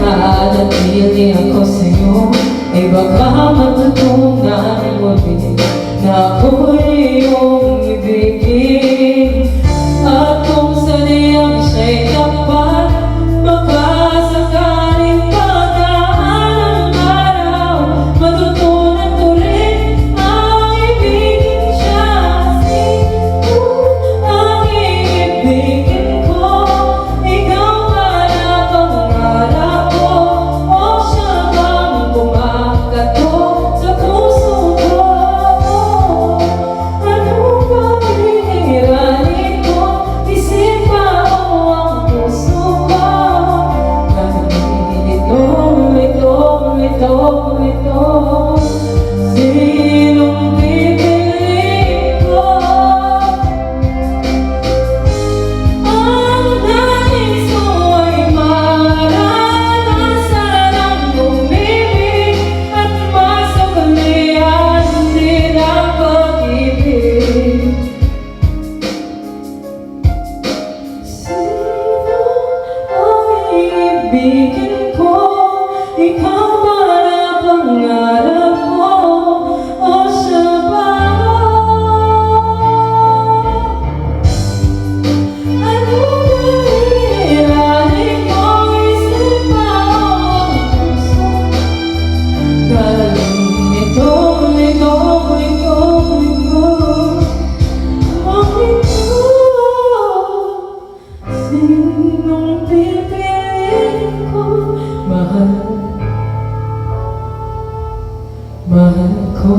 Nanatili ako sa'yo, ay baka matutunan mo din na ako'y iyong ibigin. At kung sanayang siya'y tapat, baka sakaling pagdaan ng araw, matutunan ko rin ang ibigin siya. Sino ang iibigin ko? Ikaw ba na pangarap ko? O siya bang kumakato sa puso ko? Ano ba hihiranin ko? Isip ba o ang puso ko? Kahit ito sinong pipiliin ko? Ang nais ko ay maranasan ang umibig at masuklian din ang pag-ibig. Sino ang iibigin ko? Ikaw ba na pangarap ko? O siya ba? Ano ba hihiranin ko? Isip ba o ang puso? Galing ito sinong pipiliin ko? Mahal ko